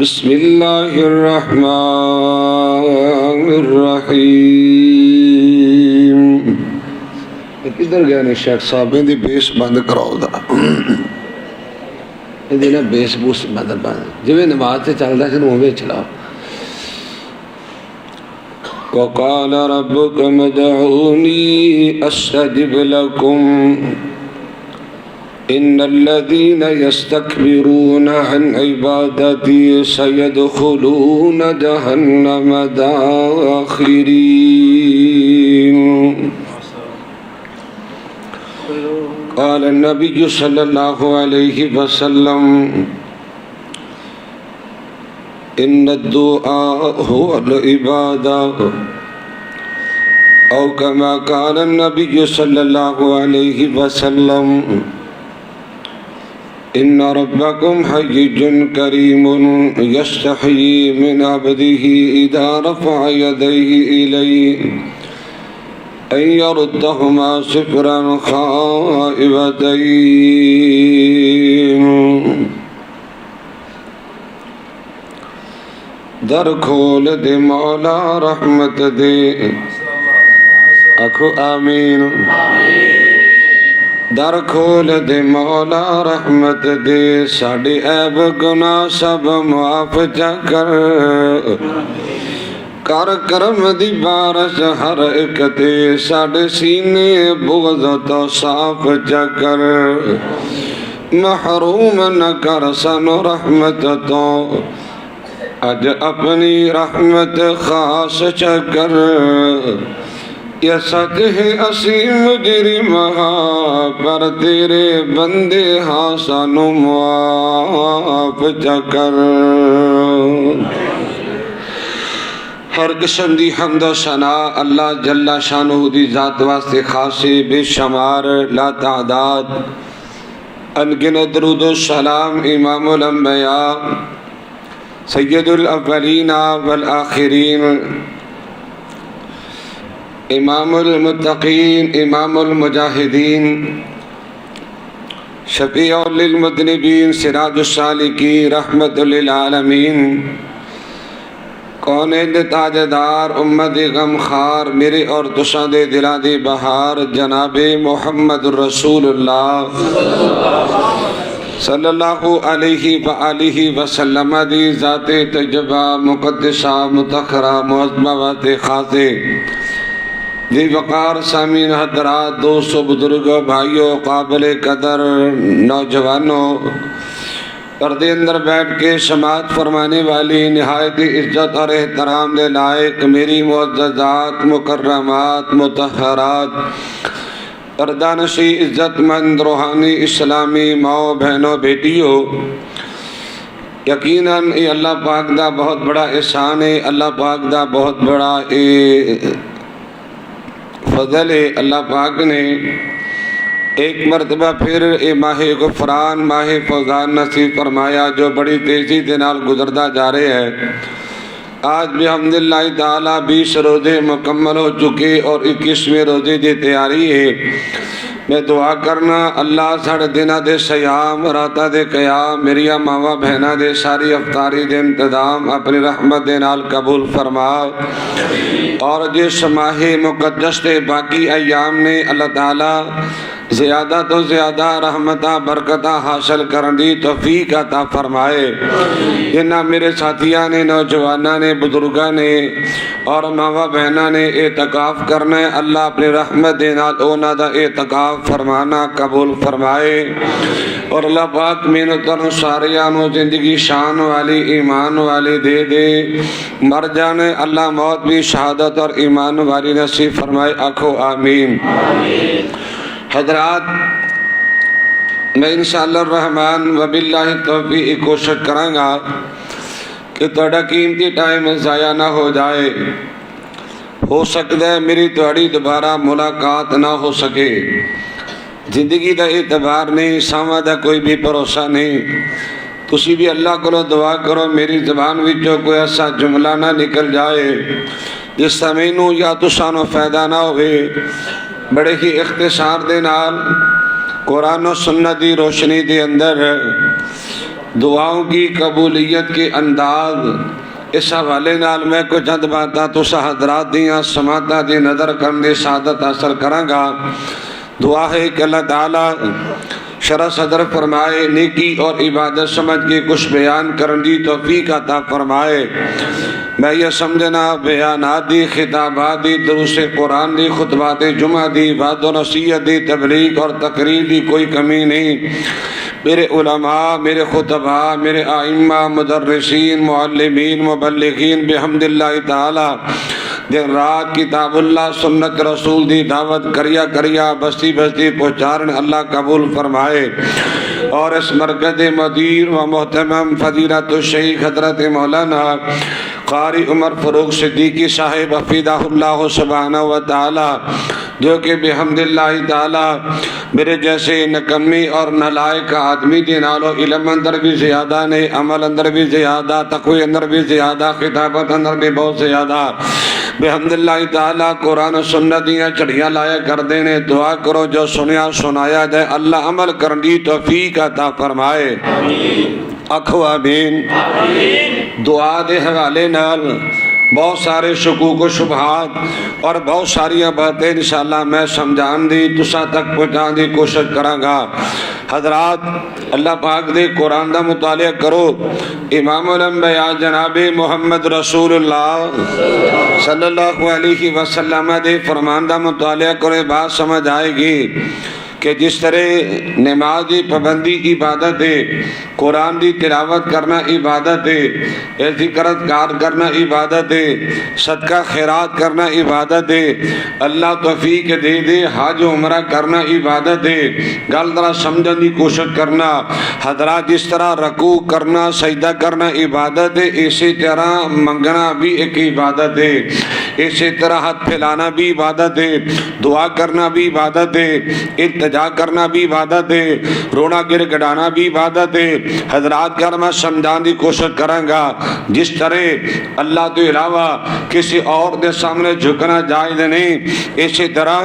بسم اللہ الرحمن الرحیم. کدھر گئے نے شیخ صاحب؟ دی بیس بند کراؤ دا یہ نا بیس بوس بند جی نماز سے چلتا سن اوے چلاؤ. وقال ربكم ادعوني استجب لكم ان الذين يستكبرون عن عبادتي سيدخلون جهنم داخرين. قال النبي صلى الله عليه وسلم ان الدعاء هو العبادة او كما قال النبي صلى الله عليه وسلم ان ربكم حي كريم يستحيي من عبده اذا رفع يديه اليه ان يردهما صفرا خائبتين. در کھول دے مولا رحمت دے آکھو آمین. در کھول دے مولا رحمت دے ساڑے عیب گناہ سب معاف جا کر کرم دی بارش ہر ایک دے ساڑے سینے بغض تو صاف جا کر محروم نہ کر سنو رحمت تو اج اپنی رحمت خاص چکر. یہ سچ ہے اسی مجرم پر تیرے بندے ہاں سانو معاف چکر. ہر قسم دی حمد و ثنا اللہ جل شانہ دی ذات واسطے خاصے بے شمار لا تعداد. انگنت درود و سلام امام الانبیاء سید الاولین والآخرین امام المتقین امام المجاہدین شفیع للمذنبین سراج السالکین رحمت للعالمین کونین تاجدار امت غمخار میرے اور تساں دے دلاں دی بہار جناب محمد رسول اللہ صلی اللہ علیہ وآلہ وسلم دی ذات تجبہ مقدسہ متخرہ معظمہ وات خاصے دی وقار سامین حضرات دوستو بزرگوں بھائیوں قابل قدر نوجوانوں پردے اندر بیٹھ کے سماعت فرمانے والی نہایت عزت اور احترام دے لائق میری معززات مکرمات مطہرات پردانشی عزت مند روحانی اسلامی ماؤ بہنوں بیٹیوں، یقیناً یہ اللہ پاک دا بہت بڑا احسان ہے، اللہ پاک دا بہت بڑا فضل ہے. اللہ پاک نے ایک مرتبہ پھر ماہ غفران ماہ فوزان نصیب فرمایا جو بڑی تیزی دے نال گزردہ جا رہے ہیں. آج بھی الحمدللہ تعالیٰ 20 روزے مکمل ہو چکے اور 21ویں روزے دی تیاری ہے. میں دعا کرنا اللہ ساڑھے دنہ دے سیام راتہ دے قیام میری ماما بہنہ دے ساری افطاری دے انتظام اپنی رحمت دے نال قبول فرما. اور جس ماہ مقدس دے باقی ایام نے اللہ تعالیٰ زیادہ تو زیادہ رحمتہ برکتہ حاصل کرنے توفیق عطا فرمائے. جنہ میرے ساتھیاں نے نوجوانہ نے بزرگاں نے اور ماما بہنہ نے اعتکاف کرنا ہے اللہ اپنی رحمت دے نال اونا دا اعتکاف فرمانا قبول فرمائے. اور اللہ پاک مینتر ساریانو زندگی شان والی ایمان والی دے دے مر جانے اللہ موت بھی شہادت اور ایمان والی نصیب فرمائے. آکھو آمین. حضرات میں انشاءاللہ الرحمن وباللہ توفیق کوشش کروں گا کہ توڑا قیمتی ٹائم ضائع نہ ہو جائے. ہو سکتا ہے میری توڑی دوبارہ ملاقات نہ ہو سکے. زندگی دا اعتبار نہیں سامہ دا کوئی بھی بھروسہ نہیں. تسی بھی اللہ کو دعا کرو میری زبان وچوں کوئی ایسا جملہ نہ نکل جائے جس سمینوں یا تسانو فائدہ نہ ہوئے. بڑے ہی اختصار دے نال قرآن و سنت دی روشنی دے اندر دعاؤں کی قبولیت کے انداز اس حوالے نال میں کچھ چند باتاں تو حضرات دیاں سماعتاں دی نظر کرنے سعادت حاصل کراں گا۔ دعا ہے کہ اللہ تعالیٰ شرح صدر فرمائے، نیکی اور عبادت سمجھ کے کچھ بیان کرن دی توفیق عطا فرمائے۔ میں یہ سمجھنا بیانات دی، خطابات دی، دروس قرآن دی، خطبات جمعہ دی، وعظ و نصیحت دی، تبلیغ اور تقریر دی کوئی کمی نہیں۔ میرے علماء، میرے خطباء، میرے ائمہ، مدرسین، معلمین، مبلغین بحمد اللہ تعالی دن رات کتاب اللہ سنت رسول دی دعوت کریا بستی بستی پہنچارن اللہ قبول فرمائے۔ اور اس مرکز مدیر و محترم فضیلت الشیخ حضرت مولانا قاری عمر فاروق صدیقی صاحب حفظہ اللہ سبحانہ و تعالی، جو کہ بحمد اللہ تعالی میرے جیسے نکمی اور نالائق آدمی دے نالو علم اندر بھی زیادہ نے، عمل اندر بھی زیادہ، تقوی اندر بھی زیادہ، خطابت اندر بھی بہت زیادہ، بحمد اللہ تعالی قرآن و سنت دیاں چڑیاں لایا کر دینے۔ دعا کرو جو سنیا سنایا جائے، اللہ عمل کرن دی توفیق عطا فرمائے۔ آکھو آمین۔ دعا دے حوالے نال بہت سارے شکوک و شبہات اور بہت ساری باتیں انشاءاللہ میں سمجھان دی تسا تک پہنچان دی کوشش کراں گا۔ حضرات اللہ پاک دے قرآن دا مطالعہ کرو۔ امام الانبیاء جناب محمد رسول اللہ صلی اللہ علیہ وسلم دے فرمان دا مطالعہ کرو، بات سمجھ آئے گی کہ جس طرح نماز دی پابندی عبادت ہے، قرآن دی تلاوت کرنا عبادت ہے، ذکر اذکار کرنا عبادت ہے، صدقہ خیرات کرنا عبادت ہے، اللہ توفیق دے دے حج عمرہ کرنا عبادت ہے۔ گل ذرا سمجھنے کی کوشش کرنا۔ حضرات جس طرح رکوع کرنا سجدہ کرنا عبادت ہے، اسی طرح منگنا بھی ایک عبادت ہے، اسی طرح ہاتھ پھیلانا بھی عبادت ہے، دعا کرنا بھی عبادت ہے، التجا کرنا بھی عبادت ہے، رونا گر گڑانا بھی عبادت ہے۔ حضرات کا میں سمجھان دی کوشش کروں گا، جس طرح اللہ تو علاوہ کسی اور دے سامنے جھکنا جائز نہیں، اسی طرح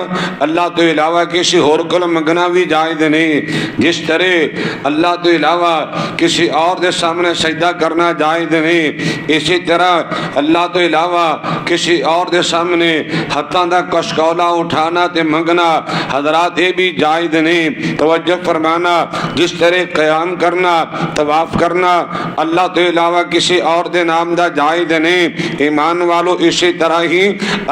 اللہ تو علاوہ کسی اور کو منگنا بھی جائز نہیں۔ جس طرح اللہ تو علاوہ کسی اور دے سامنے سجدہ کرنا جائز نہیں، اسی طرح اللہ تو علاوہ کسی اور دے سامنے ہتھاں دا کشکولا اٹھانا تے منگنا حضرات یہ بھی جائز نہیں۔ توجہ فرمانا، جس طرح قیام کرنا طواف کرنا اللہ تو علاوہ کسی اور دے نام دا جائز نہیں۔ ایمان والو اسی طرح ہی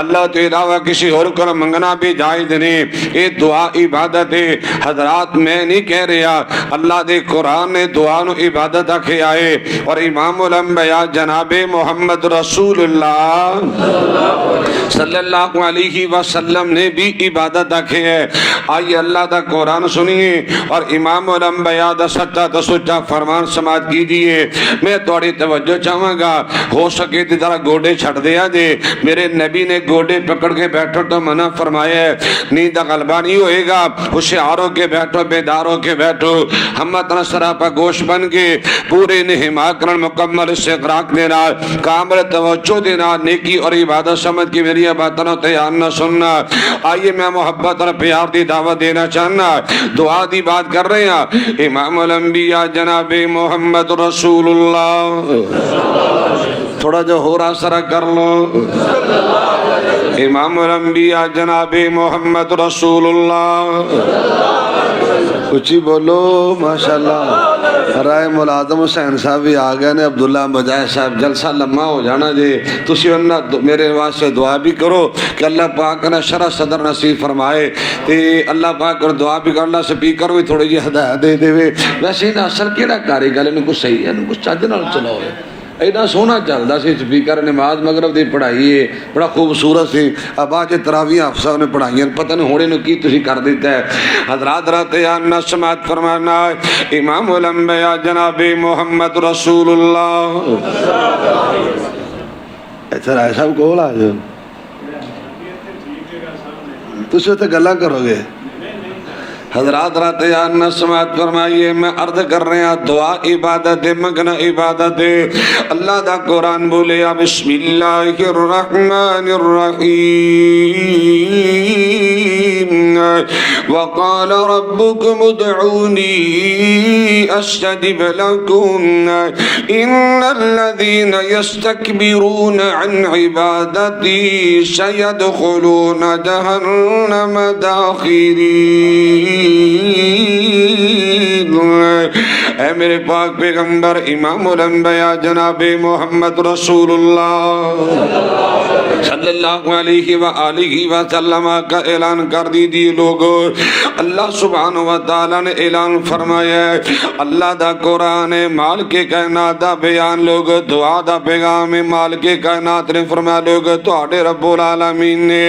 اللہ تو علاوہ کسی اور کو منگنا بھی جائز نہیں۔ یہ دعا عبادت ہے۔ حضرات میں نہیں کہہ رہا، اللہ دے قرآن نے دعا نو عبادت آکھے آئے، اور امام الانبیاء جناب محمد رسول اللہ صلی اللہ علیہ وسلم نے بھی عبادت آکھے ہے۔ آئیے اللہ دا قرآن سنیے اور امام الانبیاء دا سچا دا سچا فرمان سماعت کیجئے۔ میں تھوڑی توجہ چاہوں گا، ہو سکے تو ذرا گوڑے چھڑ دیا دے۔ میرے نبی نے گوڑے پکڑ کے بیٹھو تو منع فرمایا ہے، نیند غلبہ نہیں ہوئے گا، ہوشیاروں کے بیٹھو بیداروں کے بیٹھو۔ ہم اتنا سراپا گوشت بن کے پورے انہما کرن مکمل استغراق دینا، کامل توجہ دینا، نیکی اور عبادت سمجھ کی میری باتوں تیار نہ سننا۔ آئیے میں محبت اور پیار دی دعوت دینا چاہنا، دعا دی بات کر رہے ہیں۔ امام الانبیاء جناب محمد رسول اللہ، تھوڑا جو ہو رہا سرا کر لو۔ امام الانبیاء جناب محمد رسول اللہ، کچھ بولو ماشاءاللہ۔ رائے ملازم حسین صاحب بھی آگئے نے، عبداللہ مجاہد صاحب جلسہ لمحہ ہو جانا جے، تسی انہاں میرے واسطے دعا بھی کرو کہ اللہ پاک نے شرح صدر نصیب فرمائے، تے اللہ پاک اور دعا بھی کر، اللہ سپیکر بھی تھوڑی جی ہدایت دے دے وے۔ ویسے انہاں اثر کیڑا کاری گل، انہوں کچھ صحیح ہے، انہوں کچھ چاہتے نال چلاؤ ہے۔ ایڈا سونا چلتا سی سپیکر، نماز مغرب دی پڑھائی ہے، بڑا خوبصورت سی، اب آج تراویح افسر نے پڑھائیاں، پتہ نہیں ہونے نو کی تسی کر دیتا ہے۔ حضرات رات یاننا سماعت فرمانا، امام الانبیاء جناب محمد رسول اللہ۔ اچھا رائے صاحب کول آ جاؤ، تسی تے گلاں کرو گے۔ حضرات رات یاننا سماعت فرمائیے، میں عرض کر رہے ہیں دعا عبادت ہے، منگنا عبادت ہے۔ اللہ دا قرآن بولے، بسم اللہ الرحمن الرحیم، وقال ربکم ادعونی أستجب لكم إن الذين يستكبرون عن عبادتي سيدخلون جهنم داخرين۔ اے میرے پاک پیغمبر امام الانبیاء جناب محمد رسول اللہ صلی اللہ علیہ وآلہ وسلم کا اعلان کر دیجئے لوگو۔ اللہ سبحانہ وتعالی نے اعلان فرمایا ہے، اللہ دا قرآن مال کے کائنات دا بیان لوگ، دعا دا پیغام مال کے کائنات نے فرمایا لوگ، تواڈے رب العالمین نے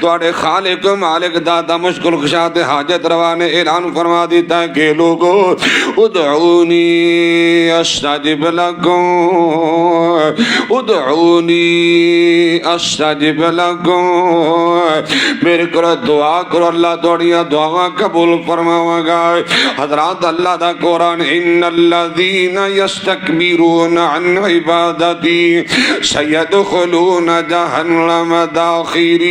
تواڈے خالق مالک دادا مشکل کشا تے حاجت روا نے اعلان فرما دیتا ہے کہ لوگو ادعونی استجب لکم، ادعونی استجب لکم، میرے کرو دعا کرو اللہ توڑیاں دعا قبول فرماؤں گا۔ حضرات اللہ دا قرآن ان الذین یستکبرون عن عبادتی سیدخلون جہنم داخرین۔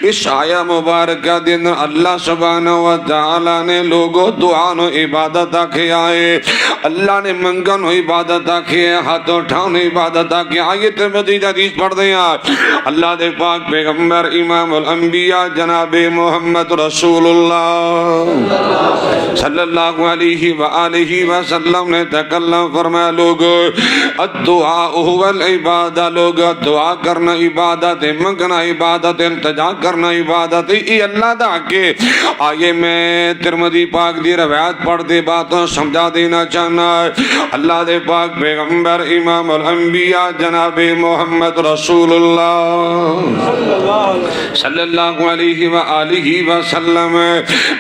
اس آیہ مبارکہ دن اللہ سبحانہ وتعالی نے لوگوں دعا نو عبادت آکھے آئے، اللہ نے منگن ہو عبادت آکھے، ہاتھ اٹھاؤ عبادت آکھے آئے۔ ترمذی حدیث پڑھ دیں اللہ دے پاک پیغمبر امام الانبیاء جناب محمد رسول اللہ صلی اللہ علیہ وآلہ وسلم نے تکلم فرمایا لوگ الدعاء هو العبادہ، لوگ دعا کرنا عبادت، منگنا عبادت، التجا کرنا عبادت، یہ اللہ دا کے آئے میں ترمذی پاک دی روایت پڑھ دے باتوں سمجھا دینا چاہنا ہے۔ اللہ دے پاک پیغمبر امام الانبیاء جناب محمد رسول اللہ صلی اللہ علیہ وآلہ وسلم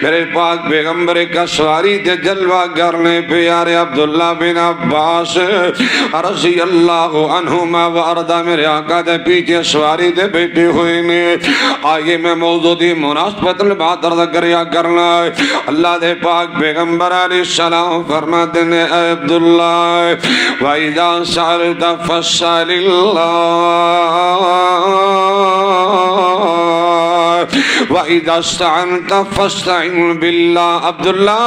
میرے پاک پیغمبر کا سواری دے جلوہ کرنے پیارے عبداللہ بن عباس رضی اللہ عنہما وارضا میرے آقا دے پیچھے سواری دے بیٹھے ہوئے نے۔ آئیے میں موضوع دی مناسبت بات عرض کریا کرنا ہے۔ اللہ دے پاک پیغمبر علیہ السلام فرماتے ہیں اے عبداللہ وَإِذَا سَأَلْتَ فَاسْأَلِ اللَّهَ وَإِذَا اسْتَعَنْتَ فَاسْتَعِنْ بِاللَّهِ۔ عبداللہ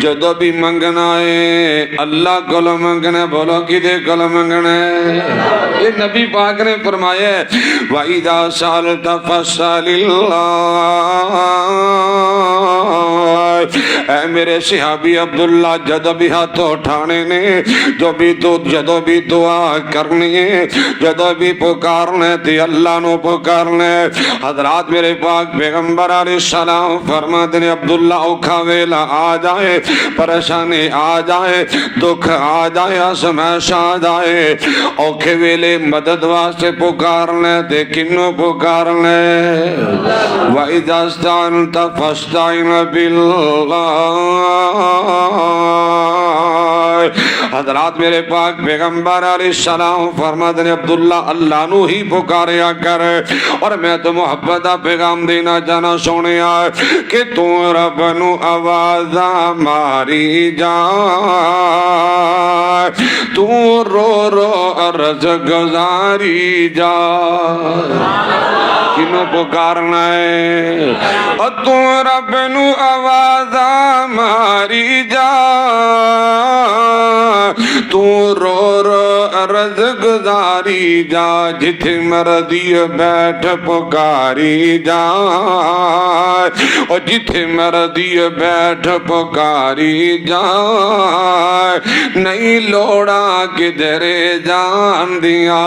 جدو بھی منگنا ہے اللہ کو منگنا، بولو کدے کو منگنا ہے؟ یہ نبی پاک نے فرمایا وَإِذَا سَأَلْتَ فَاسْأَلِ اللَّهِ۔ اے میرے صحابی عبداللہ جدو بھی ہاتھ اٹھانے نے، جدو بھی دعا کرنی ہے، جدو بھی پکارنے تھی اللہ نو پکارنے۔ حضرات میرے پاک پیغمبر علیہ السلام فرماتے ہیں عبداللہ اوکھا ویلا آ جائے، پریشانی آ جائے، دکھ آ جائے، آزمائش آ جائے، اوکھے ویلے مدد واسطے پکارنے تھے کنو پکارنے وَإِذَا اسْتَعَنْتَ فَاسْتَعِنْ بِاللَّهِ۔ حضرات میرے پاک پیغمبر علیہ السلام فرماتے ہیں عبداللہ اللہ نو ہی پکاریا کر۔ اور میں تو محبت دا پیغام دینا جانا سونے آئے کہ تو رب نو آوازہ ماری جا، تو رو رو عرض گزاری جا۔ کنو پکارنا ہے؟ اور تو رب نو آوازہ ماری جا، تو رو رو عرض گزاری جا، جتھے مرضی بیٹھ پکاری جا، اور جتھے مرضی بیٹھ پکاری جا، نہیں لوڑا کدھرے جان دیا،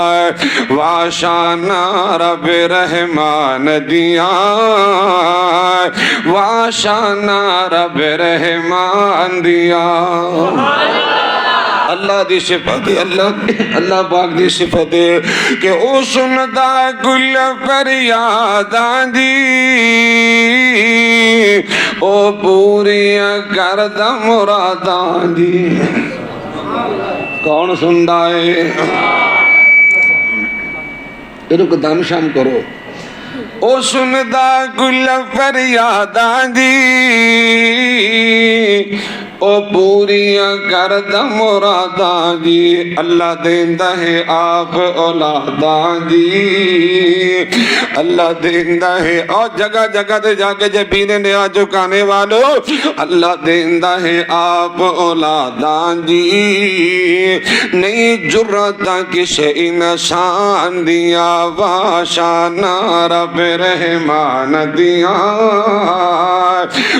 واشانا رب رحمان دیا، واشانا رب رحمان دیا۔ اللہ دی صفت ہے، اللہ پاک دی صفت ہے کہ او سنتا کل فریاداں دی، او پوریاں کردہ مراداں دی۔ کون سنتا ہے؟ ایرو کو دام شام کرو۔ او سنتا کل فریاداں دی، او پوریاں کردہ مراداں جی اللہ دیندہ ہے آپ اولاداں جی اللہ دیندہ ہے اور جگہ جگہ دے جا کے جبینے نیا چکانے والو اللہ دیندہ ہے آپ اولاداں جی نہیں جرتاں کسے انسان دیا واشانہ رب رحمان دیا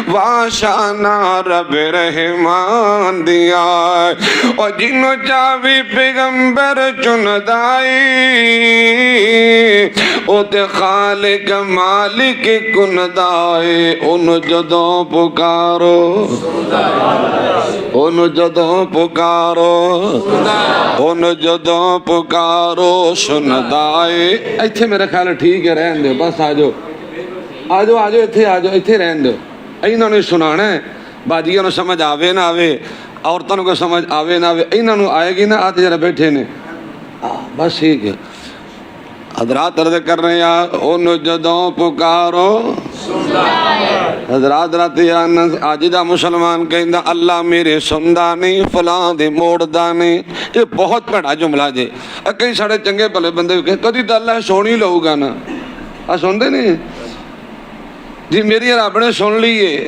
واشانہ رب رحمان دیا اور جنوں چاوی پیغمبر چندائی او تے خالق مالک کندائے ان جدوں پکارو ان جدوں پکارو ان جدوں پکارو سندائے ایتھے میرا خیال ٹھیک ہے رہن دے بس آجو آجو آجو ایتھے رہن دو اینوں نے سنانا ہے باجیوں نے سمجھ آوے نہ آوے عورتوں کو سمجھ آوے نہ آوے اینوں آئے گی نا آتے جرا بیٹھے نے بس ٹھیک ہے حضرات عرض کر رہے ہیں ان جدوں پکارو حضرات راتی آجدہ مسلمان کہندہ اللہ میرے سندہ نہیں فلاں دے موڑدہ نہیں یہ بہت بڑا جملہ جے کئی ساڑھے چنگے پلے بندے کہیں کدی تو اللہ سونی لہو گا نا سن دے نہیں جی میری رب نے سن لیے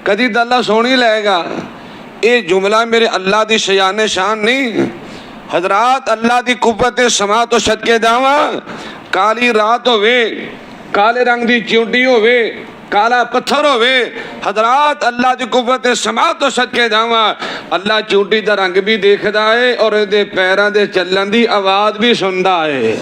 کدی تو اللہ سونی لے گا یہ جملہ میرے اللہ دی شیان شان نہیں حضرات اللہ دی قوت سماعت و صدقے داواں کالی رات ہوئے کالے رنگ دی چونٹی ہوئے کالا پتھر ہوئے حضرات اللہ دی قوت سماعت و صدقے داواں اللہ چونٹی دا رنگ بھی دیکھدا ہے اور دے پیراں دے چلن دی آواز بھی سندا ہے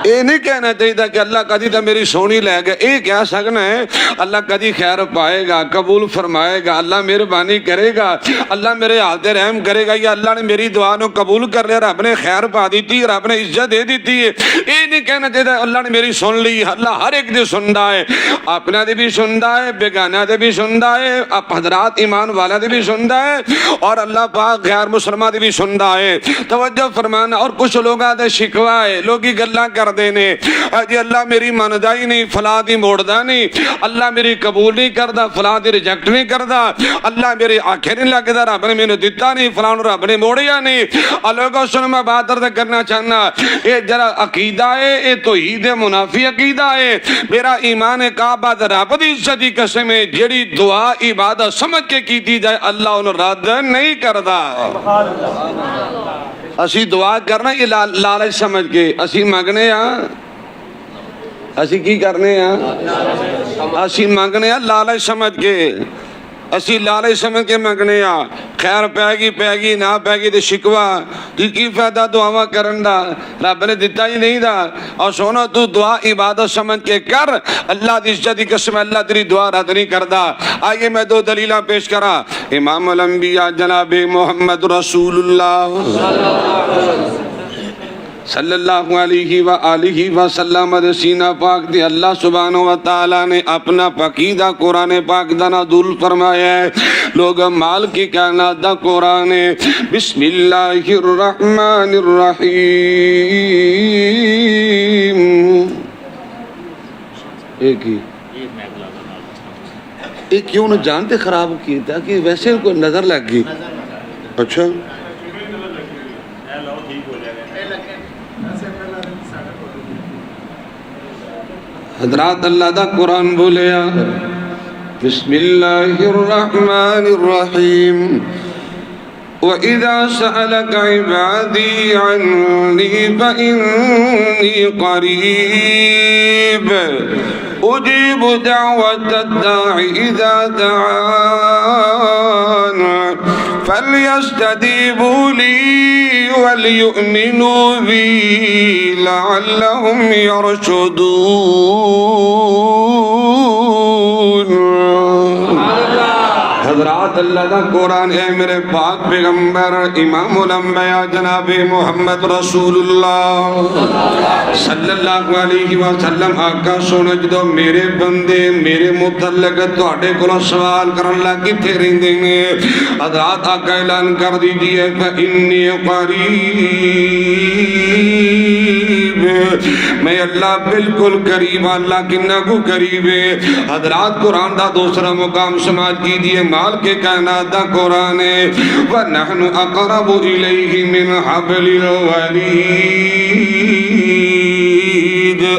یہ نہیں کہنا چاہیے کہ اللہ کدی تو میری سونی لے گا یہ کہہ سکنا ہے اللہ کدی خیر پائے گا قبول فرمائے گا اللہ مہربانی کرے گا اللہ میرے حالت رحم کرے گا یا اللہ نے میری دعا نو قبول کر لیا رب نے خیر پا دیتی رب نے عزت دے دیتی ہے یہ نہیں کہنا چاہیے اللہ نے میری سن لی اللہ ہر ایک دے سندا ہے اپنا دے بھی سندا ہے بیگانہ دے بھی سندا ہے حضرات ایمان والا دے بھی سندا ہے اور اللہ پاک غیر مسلمان دے بھی سندا ہے توجہ فرمانا اور کچھ لوگاں دے شکوا ہے لوگی گلاں کر دینے جی اللہ میری مندائی نہیں فلاں دی موڑدا نہیں اللہ میری قبول نہیں کردا فلاں دی ریجیکٹ نہیں کردا اللہ میری آنکھیں نہیں لگدا رب نے مینوں دتا نہیں فلاں رب نے موڑیا نہیں لوگوں سن میں بات عرض کرنا چاہنا یہ جرا عقیدہ ہے یہ توحید منافی عقیدہ ہے میرا ایمان کعبہ رب دی عزت دی قسم ہے جڑی دعا عبادت سمجھ کے کیتی جائے اللہ انہوں رد نہیں کردا اسی دعا کرنا یہ لالچ سمجھ کے اسی مانگنے اسی کی کرنے اسی مانگنے لالچ سمجھ کے اسی لالچ سمجھ کے مانگنے خیر پے گی نہ پے گی تو شکوا کی فائدہ دعاواں کرن دا رب نے دیتا ہی نہیں دا اور سونا تو دعا عبادت سمجھ کے کر اللہ دی عزت دی قسم اللہ تیری دعا رد نہیں کردا آئیے میں دو دلیلاں پیش کرا امام الانبیاء جناب محمد رسول اللہ صلی اللہ علیہ وآلہ وسلم سینہ پاک دی اللہ سبحانہ وتعالی نے اپنا پاکیدہ قرآن پاک دا نازل فرمایا ہے لوگ مال کی کائنات دا قرآن بسم اللہ الرحمن الرحیم ایک ہی ایک کیوں نہ جانتے خراب کی تھا کہ ویسے کوئی نظر لگ گئی اچھا حضرات اللہ دا قرآن بولیا بسم اللہ الرحمن الرحیم وَإِذَا سَأَلَكَ عِبَادِي عَنِّي فَإِنِّي قَرِيبٌ أُجِيبُ دَعْوَةَ الدَّاعِ إِذَا دَعَانِ فَلْيَسْتَجِيبُوا لِي وَلْيُؤْمِنُوا بِي لَعَلَّهُمْ يَرْشُدُونَ حضرات اللہ دا قرآن ہے میرے پاک پیغمبر امام الانبیاء جناب محمد رسول اللہ صلی اللہ علیہ وسلم آقا سونا جدو میرے بندے میرے متعلق توڑے کو سوال کرن لگی تھے رہندیں گے حضرات آقا اعلان کر دیجئے فَإِنِّي قَرِيبٌ میں اللہ بالکل قریب اللہ کنہ کو قریب ہے حضرات قرآن دا دوسرا مقام سماعت کیجئے کمال کے کائنات دا قرآن ہے وَنَحْنُ أَقْرَبُ إِلَيْهِ مِنْ حَبْلِ الْوَرِيدِ۔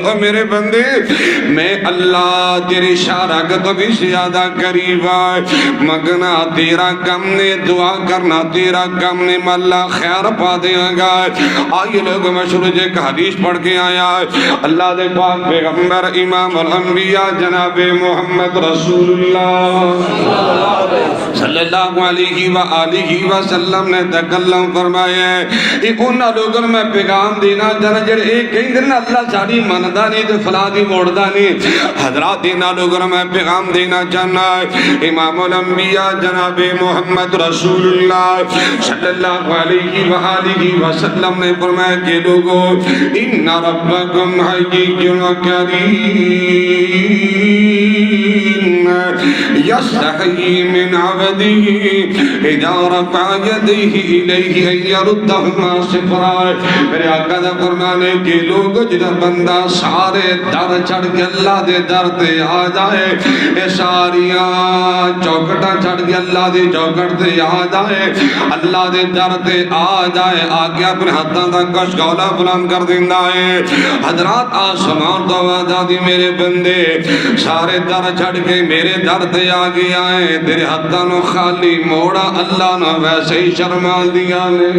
او میرے بندے میں اللہ تیرے اشارہ تو بھی زیادہ قریب آئے مگنا تیرا کم نے دعا کرنا تیرا کم نے اللہ خیر پا دیا گا۔ آئیے لوگ مشہور جے کا حدیث پڑھ کے آیا اللہ دے پاک پیغمبر امام الانبیاء جناب محمد رسول اللہ صلی اللہ علیہ وآلہ وسلم نے تکلم فرمایا ہے انہاں لوگوں میں پیغام دینا جانا جڑے ایک کہیں دن اللہ ساڑی مندہ نہیں تو فلا دی موڑدہ نہیں حضرات دینا لوگوں میں پیغام دینا چاہنا ہے امام الانبیاء جناب محمد رسول اللہ صلی اللہ علیہ وآلہ وسلم نے فرمایا کہ لوگوں ان ربکم حیی کریم یستحیی من عبدہ اذا رفع یدیہ الیہ ان یردہما صفرا۔ میرے آقا دا فرمانے کہ لوگ جدہ بندہ سارے در چڑھ کے اللہ دے در تے آ جائے اے ساریاں چوکٹا چڑھ کے اللہ دے چوکٹ تے آ جائے اللہ دے در تے آ جائے آگے اپنے ہاتھاں دا کش گولا بلند کر دیندہ ہے۔ حضرات آسمان تو آجا دی میرے بندے سارے در چڑھ کے میرے در تے آگے آئے تیرے ہاتھاں نو خالی موڑا اللہ نو ویسے ہی شرمال دیا نے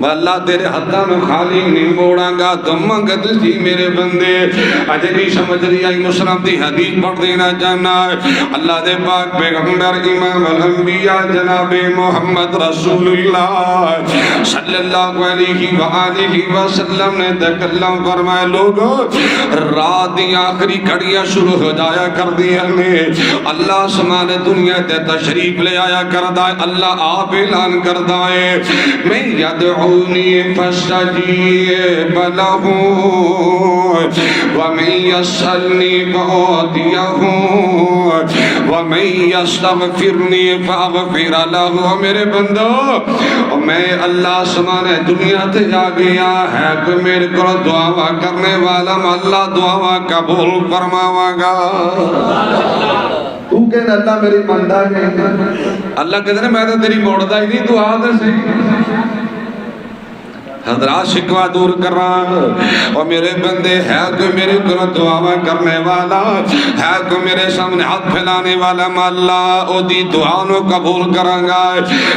اللہ تیرے حدہ میں خالی نہیں موڑاں گا تو منگت سی میرے بندے عجبی سمجھ رہی آئی مسلم دی حدیث پڑھ دینا چاہنا ہے اللہ دے پاک پیغمبر امام الانبیاء جناب محمد رسول اللہ صلی اللہ علیہ وآلہ وسلم نے تکلم فرمائے لوگوں رات دی آخری کڑیاں شروع ہو جایا کر دی ہمیں اللہ سمان دنیا تے تشریف لے آیا کر دائے اللہ آپ اعلان کر دائے میں یدعو فاستجیب له ومن يسألني فأعطيه ومن يستغفرني فأغفر له۔ میرے بندو میں اللہ سمانے دنیا تے جا گیا ہے کہ میرے کو دعا کرنے والا اللہ دعا قبول فرماوا گا۔ تو کہنا اللہ میری مندہ ہے اللہ کہتے ہیں میں تو تیری موڑدہ ہی نہیں دعا دے سے حضرات شکوہ دور کر رہا اور میرے بندے ہے کہ میرے کو دعا کرنے والا ہے کہ میرے سامنے ہاتھ پھیلانے والا اللہ او دی دعاؤں قبول کریں گا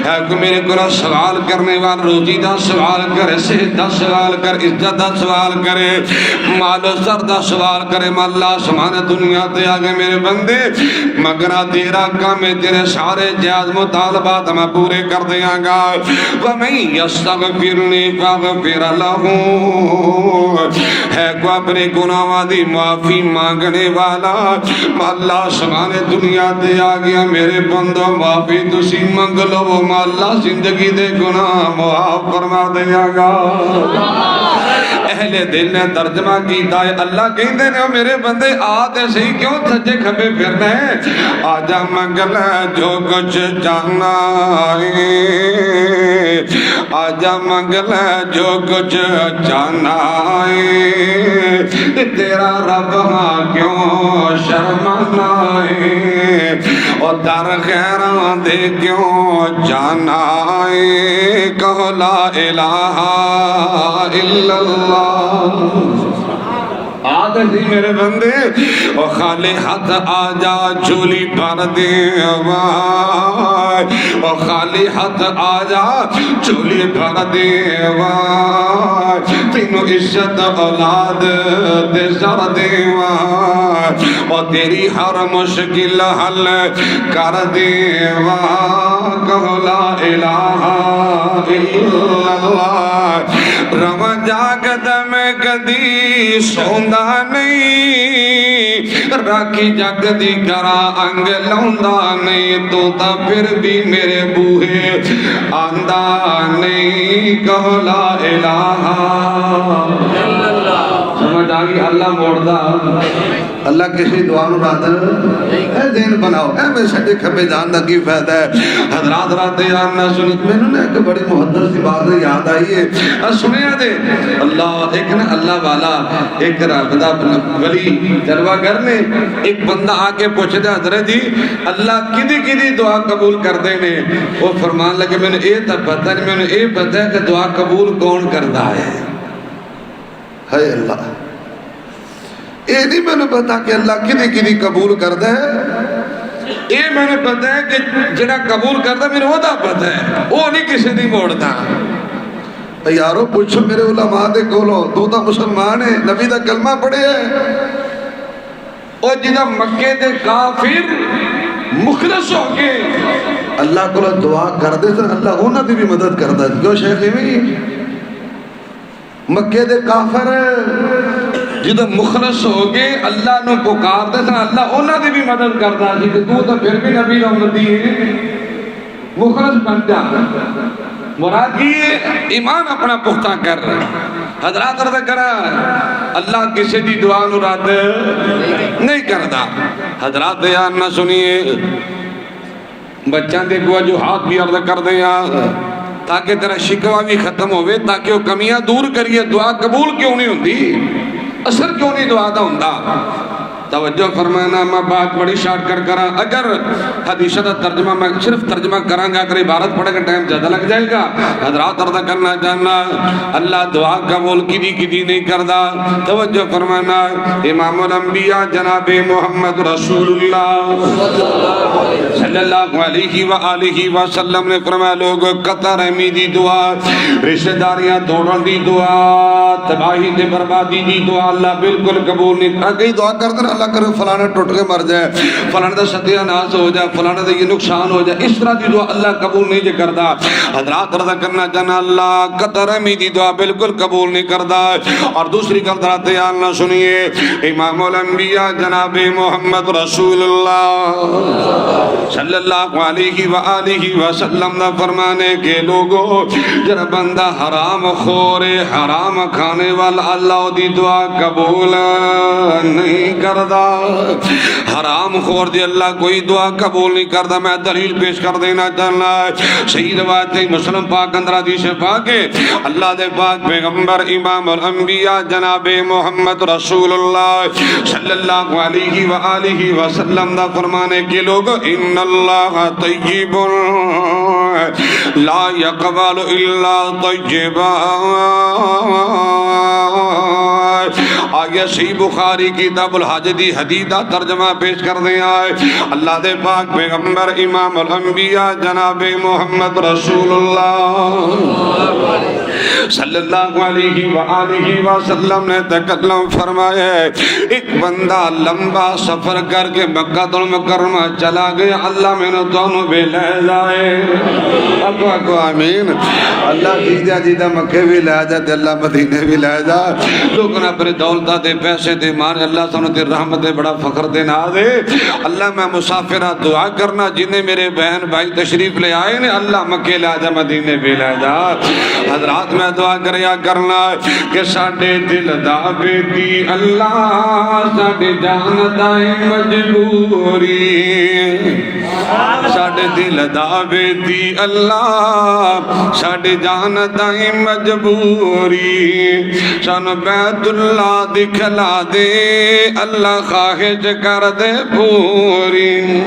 ہے کہ میرے کو سوال کرنے والا روزی دا سوال کرے صحت دا سوال کرے عزت دا سوال کرے مال و سر دا سوال کرے اللہ سمانے دنیا تے آگے میرے بندے مگر تیرا کام ہے تیرے سارے جائز مطالبات میں پورے کر دیاں گا وَمَن يَسْتَغْفِرْنِي فَأَغْفِرَ لَهُ ہے کو اپنے گناہوں دی معافی مانگنے والا اللہ سمانے دنیا تے آگیا میرے بندوں معافی تسی منگ لو اللہ زندگی دے گناہ معاف فرما دیا گا۔ اہل دل نے ترجمہ کیتا ہے اللہ کہتے ہیں میرے بندے آتے صحیح کیوں سجے کھبے پھرنے ہیں آجا منگل جو کچھ جانا ہے آجا منگل جو کچھ جانا ہے تیرا رب ہاں کیوں شرمانا ہے اور در خیران دے کیوں جانا ہے کہو لا الہ الا اللہ۔ آدھے تھی میرے بندے اور خالی ہاتھ آجا جھولی بھر دے اور خالی ہاتھ آجا جھولی بھر دے تینوں عزت اولاد دے سر دے اور تیری ہر مشکل حل کر دے کہو لا الہ الا اللہ۔ رواں جاگت میں کدی سوندا نہیں راکھی جگ دی کرا انگ لوندا نہیں تو تا پھر بھی میرے بوہے آندہ نہیں کہو لا الہ الا اللہ۔ سمجھ آ گئی؟ اللہ موڑدا اللہ کسی دعا نو رات اے دین بناؤ اے میں سڈے کھبے جان دا کی فائدہ ہے؟ حضرات رات یار نہ سنی مینوں نے ایک بڑی محدث سی بات یاد آئی ہے سنیا دے اللہ ایک نا اللہ والا ایک رب دا ولی جلوہ گر نے ایک بندہ آ کے پوچھ دے حضرت جی اللہ کدی کدی دعا قبول کر دے نے وہ فرمان لگے میں نے اے تا پتہ نہیں میں نے اے پتہ ہے کہ دعا قبول کون کردا ہے ہے اللہ اے نہیں میں نے پتا کہ اللہ کدی کدی قبول کردا ہے اے میں نے پتا ہے کہ جڑا قبول کردا میرے وہ دا پتہ ہے وہ نہیں کسی دی موڑدا یارو پوچھو میرے علماء دے کولو تو تا مسلمان ہے نبی دا کلمہ پڑھے ہے اور جدہ مکے دے کافر مخلص ہو کے اللہ کو دعا کر دے سن اللہ ہونا دی بھی مدد کر دے کیوں شیخ ایویں مکے دے کافر جدہ مخلص ہو کے اللہ نو پکار دے سن اللہ ہونا دی بھی مدد کر دے جی تو تو پھر بھی نبی دا امتی ہے مخلص بن جا مراد یہ ایمان اپنا پختہ کر حضرات عرض کرا اللہ کسی دی دعا نو رد نہیں کردا حضرات بیان نہ سنیے بچان دے کو جو ہاتھ بھی عرض کر دیں تاکہ تیرا شکوہ بھی ختم ہوئے تاکہ وہ کمیاں دور کریے دعا قبول کیوں نہیں ہوندی اثر کیوں نہیں دعا دا ہوندہ توجہ فرمانا میں بات بڑی شارٹ کرا اگر حدیثہ دا ترجمہ میں صرف ترجمہ کرانگا اگر عبارت پڑھے گا ٹائم زیادہ لگ جائے گا حضرات عرض کرنا جاننا اللہ دعا قبول کدی نہیں کردا توجہ فرمانا امام الانبیاء جناب محمد رسول اللہ صلی اللہ علیہ وآلہ وسلم نے فرمایا لوگ قطع رحمی دی دعا رشتہ داریاں توڑن دی دعا تباہی دے بربادی دی دعا اللہ بالکل قبول نہیں کئی دعا کر دینا اللہ کرے فلانا ٹوٹ کے مر جائے فلانا دا ستیہ ناس ہو جائے فلانا دا یہ نقصان ہو جائے اس طرح دی دعا اللہ قبول نہیں کردا حضرات رضا کرنا جانا اللہ قطع رحمی دی دعا بالکل قبول نہیں کردا اور دوسری قدرات یاد نہ سنیے امام الانبیاء جناب محمد رسول اللہ صلی اللہ علیہ وآلہ وسلم نے فرمانے کے لوگوں جب بندہ حرام خور حرام کھانے والا اللہ دی دعا قبول نہیں کردا حرام خور دی اللہ کوئی دعا قبول نہیں کردا میں دلیل پیش کر دینا چاہنا صحیح روایت مسلم پاک اندر حدیث پاک ہے اللہ دے پاک پیغمبر امام الانبیاء جناب محمد رسول اللہ صلی اللہ علیہ وآلہ وسلم دا فرمانے کے لوگ ان اللہ طیب لا یقبل الا طیبا آگے صحیح بخاری کتاب الحج دی حدیثہ ترجمہ پیش کر دیں آئے اللہ دے پاک پیغمبر امام الانبیاء جناب محمد رسول اللہ صلی اللہ علیہ وآلہ وسلم نے تکلم فرمایا ایک بندہ لمبا سفر کر کے مکہ المکرمہ چلا گیا اللہ میں نے دونوں بھی لے جائے اکو آمین اللہ جیدہ جیدہ مکہ بھی لے جائے اللہ مدینہ بھی لے جائے لوگنا پر دولتہ دے پیسے دے مانے اللہ سنو دے رحمت دے بڑا فخر دے نہ دے اللہ میں مسافرہ دعا کرنا جنہیں میرے بہن بھائی تشریف لے آئے نے اللہ مکہ لے جا مدینے بھی لے جا حضرات میں دعا کریا کرنا کہ ساڑھے دل دا بیتی اللہ ساڑھے جان دائیں مجبوری ساڑھے دل دا بیتی اللہ ساڑھے جان دائیں مجبوری سن بیت اللہ دکھلا دے اللہ خواہش کر دے پوری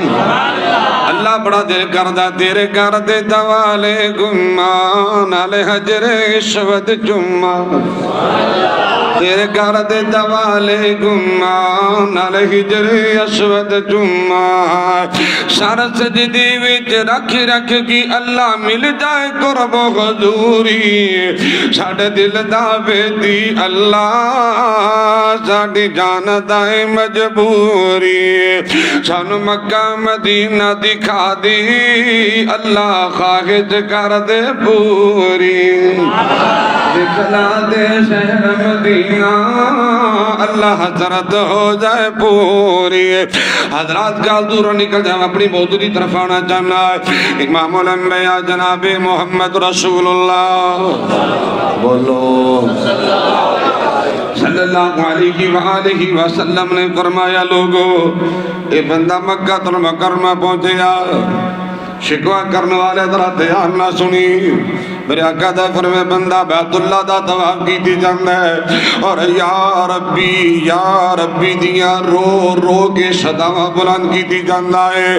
اللہ بڑا دل کر دا تیرے کر دے دوالے گمان علی حجر عشوت جمعہ تیرے کر دے دوالے گمان علی حجر عشوت جمعہ سر سجدی وچ رکھ رکھ کی اللہ مل جائے قرب و حضوری ساڑھے دل دا بیتی اللہ ساڑھی جان دائیں مجبوری سانو مکہ مدینہ دکھا دی اللہ خواہش کر دے پوری دکھلا دے شہر مدینہ اللہ حضرت ہو جائے پوری حضرات گال دور نکل جائے اپنی موضوع کی طرف آنا چاہنا امام الانبیاء جناب محمد رسول اللہ بولو صلی اللہ علیہ وآلہ وسلم نے فرمایا لوگو اے بندہ مکہ المکرمہ پہنچیا شکوہ کرنے والے ذرا دھیان نہ سنی میرے آقا دا فرمے بندہ بیت اللہ دا طواف کیتی جاندہ ہے اور یا ربی دیا رو رو کے صداواں بلند کیتی جاندہ ہے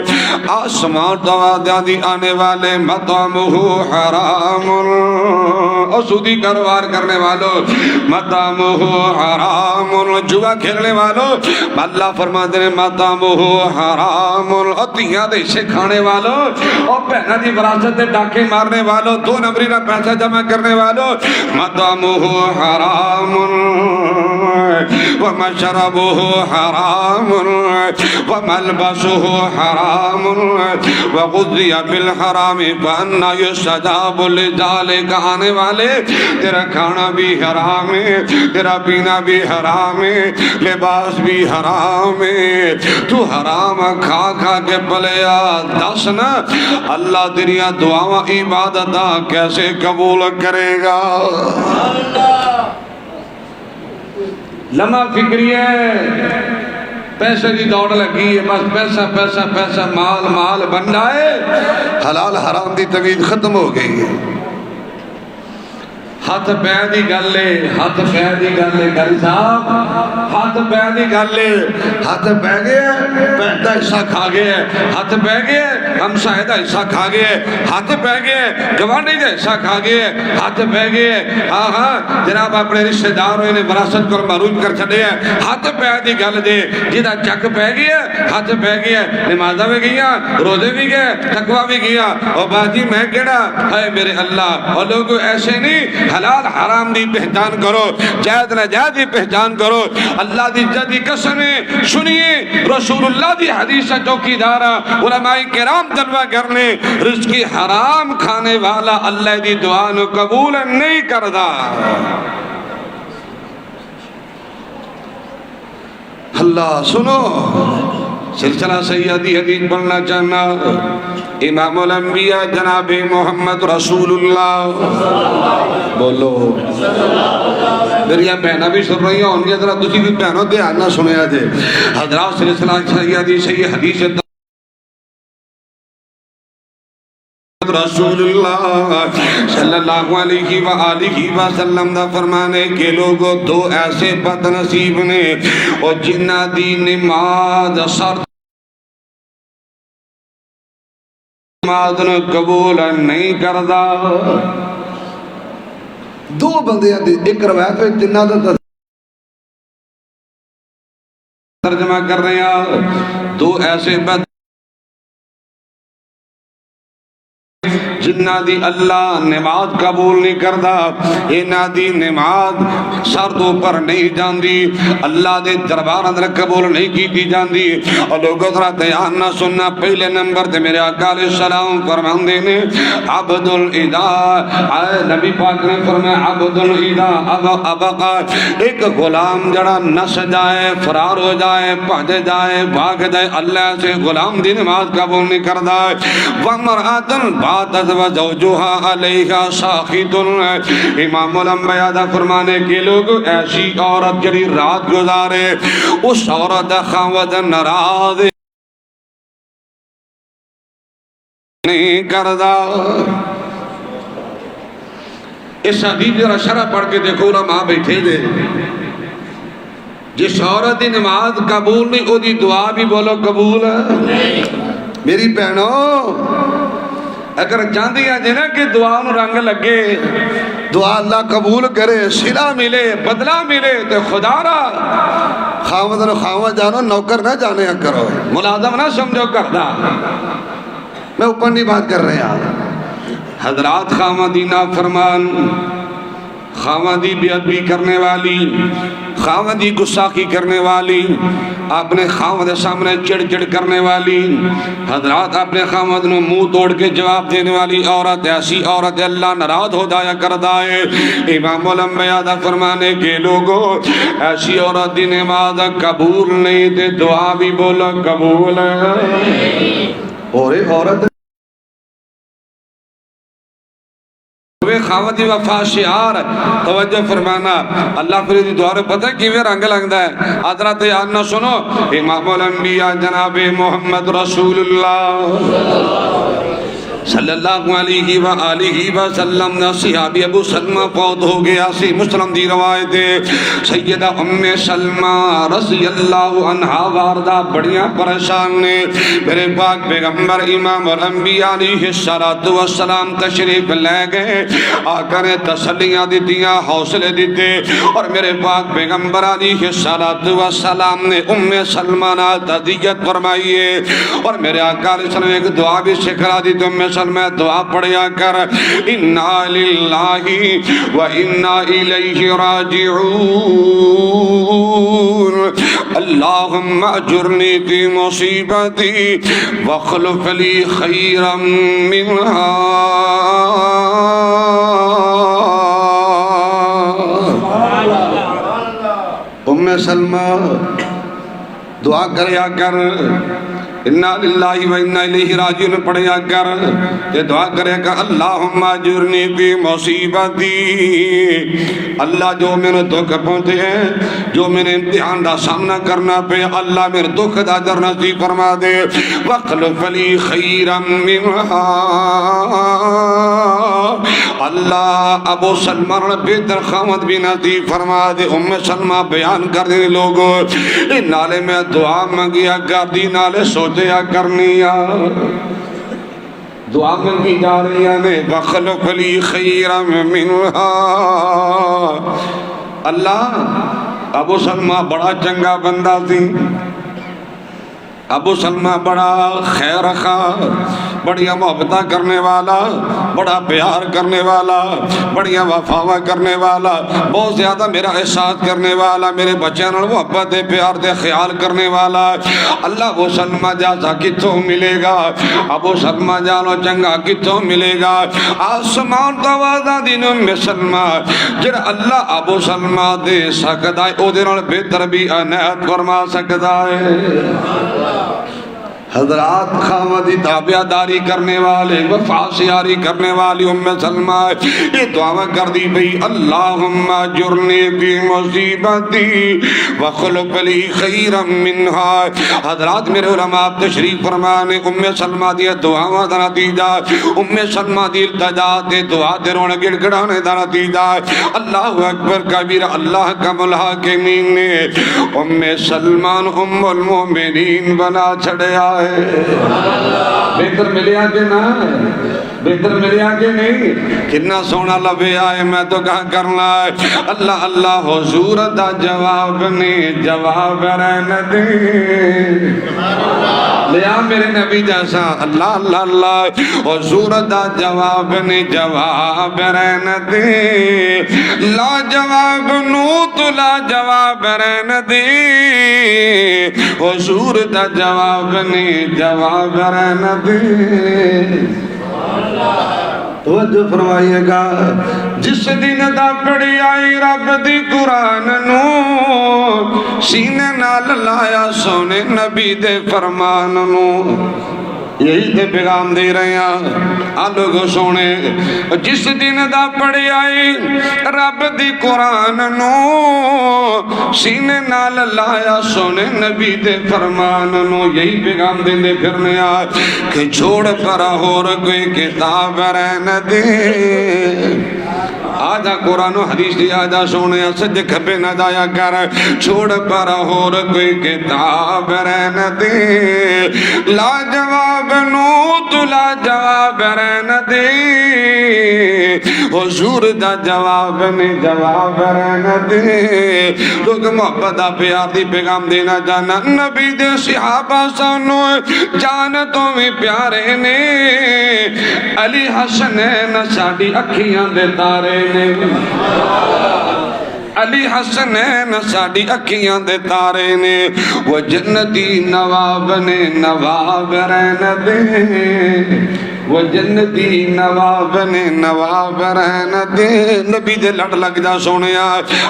آسمان طواف دی آنے والے مطعمہ حرام اور سودی کاروبار کرنے والوں مطعمہ حرام جوا کھیلنے والوں اللہ فرماتے ہیں مطعمہ حرام اور تیاں دے سے کھانے والوں اور پہنا دی وراثت دے ڈاکے مارنے والوں دو نمبری نہ پیسہ جمع کرنے والوں مطعمہ حرام ومشربہ حرام وملبسہ حرام وغذی بالحرام فانا یستجاب لذالک آنے والے تیرا کھانا بھی حرام ہے تیرا پینا بھی حرام ہے لباس بھی حرام ہے تو حرام کھا کھا کے پلیا دس نا اللہ تیری دعاواں عبادتاں کیسے قبول کرے گا لمحہ فکری ہے پیسے کی دوڑ لگی ہے بس پیسہ پیسہ پیسہ مال مال بن جائے حلال حرام دی تمیز ختم ہو گئی ہے ہاتھ پہ دی گلے ہاتھ پہ دی گلے گھر صاحب ہاتھ پہ دی گلے ہاتھ پہ گئے پہتا حصہ کھا گئے ہاتھ پہ گئے ہمسائے دا حصہ کھا گئے ہاتھ پہ گئے جوانی دا حصہ کھا گئے ہاتھ پہ گئے ہاں جناب اپنے رشتہ داروں نے وراثت کو معروف کر چھڑے ہیں ہاتھ پہ دی گل دے جدا چک پہ گئے ہاتھ پہ گئے نمازہ بھی گیا روزے بھی گئے تقوی بھی گیا اور باجی میں کہڑا ہے میرے اللہ اور لوگوں ایسے نہیں حلال حرام دی پہچان کرو جائز ناجائز دی پہچان کرو اللہ دی جدی قسمیں سنیے رسول اللہ دی حدیث چوکی دارا علماء کرام جلوہ کرنے رزق حرام کھانے والا اللہ دی دعا نو قبول نہیں کردا اللہ سنو سلسلہ سیدی حدیث پڑھنا چاہنا امام الانبیاء جناب محمد رسول اللہ بولو میری بہنہ بھی سن رہی ہوں ذرا تسی بھی بہنوں دھیان نہ سنیا جے حضرات سلسلہ سیدی صحیح حدیث رسول اللہ صلی اللہ علیہ وآلہ وسلم دا فرمانے کے لوگوں دو ایسے بد نصیب نے اور جنہ دی نماز سر نماز قبول نہیں کردا دو بندے ایک روایت میں جنہ دا ترجمہ کر رہے ہیں دو ایسے بد جنہ دی اللہ نماز قبول نہیں کردا انہ دی نماز سر دو پر نہیں جاندی اللہ دے دربار اندر قبول نہیں کیتی جاندی اور لوگوں ذرا دھیان نہ سننا پہلے نمبر تے میرے آقا علیہ السلام فرماندے نے عبد الاذا نبی پاک نے فرمایا عبد الاذا ابقا ایک غلام جڑا نس جائے فرار ہو جائے بھج جائے بھاگ جائے اللہ سے غلام دی نماز قبول نہیں کردا ومرأۃ بات وزوجها علیہ ساخط امام الانبیاء دا فرمانے کے لوگ ایسی عورت جڑی رات گزارے اس عورت خاوند ناراض نہیں کردا اس حدیث ذرا شرح پڑھ کے دیکھو علماء بیٹھے دے جس عورت دی نماز قبول نہیں او دی دعا بھی بولو قبول ہے میری بہنوں اگر چاندی آجے نا کہ دعا نو رنگ لگے دعا اللہ قبول کرے صلہ ملے بدلہ ملے تو خدا را خاوند نو خاوند جانو نوکر نہ جانے کرو ملازم نہ سمجھو کردہ میں اوپر نہیں بات کر رہے ہیں حضرات خاوندی نافرمان خاوندی بے ادبی کرنے والی خاوندی گستاخی کرنے والی اپنے خاوند سامنے چڑ چڑ کرنے والی حضرات اپنے خاوند نو منہ توڑ کے جواب دینے والی عورت ایسی عورت اللہ ناراض ہو جایا کردا ہے امام الانبیاء دا فرمانے کے لوگوں ایسی عورت دی نماز قبول نہیں تے دعا بھی بولا قبول ہے اور ایک عورت ہوئے خاوندی وفا شعار توجہ فرمانا اللہ پھر دی دعا پتہ کیویں رنگ لگدا ہے حضرت یاد نہ سنو امام الانبیاء جناب محمد رسول اللہ صلی اللہ علیہ وآلہ وسلم نے صحابی ابو سلمہ فوت ہو گیا سی مسلم دی روایت سیدہ ام سلمہ رضی اللہ عنہا واردہ بڑیاں پریشان نے میرے پاک پیغمبر امام الانبیاء علیہ السلام تشریف لے گئے آقا نے تسلیاں دیتیاں حوصلے دیتے اور میرے پاک پیغمبر علیہ السلام نے ام سلمہ نا تذیت فرمائیے اور میرے آقا علیہ السلام ایک دعا بھی سکھلا دی تو ام میں دعا پڑھیا کر انا للہ و انا الیہ راجعون اللہم اجرنی فی مصیبتی واخلف لی خیرا منہا ام سلمہ دعا کریا کر انا للہ و انا الیہ راجعون پڑھیا کر یہ دعا کرے گا اللہم اجرنی فی مصیبتی اللہ جو میرے دکھ پہنچے ہیں جو میرے امتحان دا سامنا کرنا پہ اللہ میرے دکھ دا در نصیب فرما دے واخلف لی خیرا منہا اللہ ابو سلمہ بہتر خامد بھی نصیب فرما دے ام سلمہ بیان کر دے لوگوں ان نالے میں دعا مانگیا کر دی نالے سوچیا کرنیا دعا مانگی جا رہی ہے وَخْلُفْ لِي خَيْرًا مِنْهَا اللہ ابو سلمہ بڑا چنگا بندہ تھی ابو سلمہ بڑا خیر خواہ بڑیا محبتہ کرنے والا بڑا پیار کرنے والا بڑیا وفاوہ کرنے والا بہت زیادہ میرا احساس کرنے والا میرے بچے نال محبت دے پیار دے خیال کرنے والا اللہ ابو سلمہ جیسا کتوں ملے گا ابو سلمہ جانو چنگا کتوں ملے گا آسمان دا وعدہ دین ام سلمہ جڑا اللہ ابو سلمہ دے سکتا ہے او دے نال بہتر بھی عنایت فرما سکتا ہے حضرات خامدی تابعداری کرنے والے وفاسیاری کرنے والی ام سلمہ یہ دعا کر دی بھئی اللہم اجرنی فی مصیبتی وخلف لی خیرا منہا حضرات میرے علماء تشریف فرمانے ام سلمہ دی دعا دا نتیجہ ام سلمہ دی التجا دے دعا دے رونے گڑ گڑانے دا نتیجہ اللہ اکبر کبیر اللہ کا ملحاکمین نے ام سلمان ام المومنین بنا چھڑیا بہتر ملیا کہ نہ بہتر ملیا کہ نہیں کتنا سونا لبے آئے میں تو کہاں کرنا ہے اللہ اللہ حضور دا جواب نہیں جواب رہن دے لیا میرے نبی جیسا اللہ اللہ اللہ حضور دا جواب نہیں جواب رہن دے لا جواب نو تو لا جواب رہن دے حضور دا جواب نہیں جواب رہن دے توجہ فرمائیے گا جس دن دا پڑی آئی رب دی قرآن نو سینے نال لایا سونے نبی دے فرمان نو یہی تے پیغام دے رہے ہیں آلوگو سونے جس دن دا پڑی آئی رب دی قرآن نو سینے نال لایا سونے نبی دے فرمان نو یہی پیغام دے دے پھرنے آج کہ چھوڑ پر اور کوئی کتاب رہن دے آجا قرآن و حدیث دی آجا سونے سج کھپے نہ جایا کر چھوڑ پر اور کوئی کتاب رہن دے لا جواب نو تو لا جواب رہن دے حضور دا جواب نہیں جواب رہن دے لوگ محبت دا پیار دی پیغام دینا جانا نبی دے صحابہ سانو جان تو بھی پیارے نے علی حسن نساڑی اکھیاں دے تارے نے علی حسنین ساڑی اکھیاں دے تارے نے وہ جنتی نواب نے نواب رہن دے وہ جنتی نواب نے نواب رہن دے نبی دے لڑ لگ جا سونیا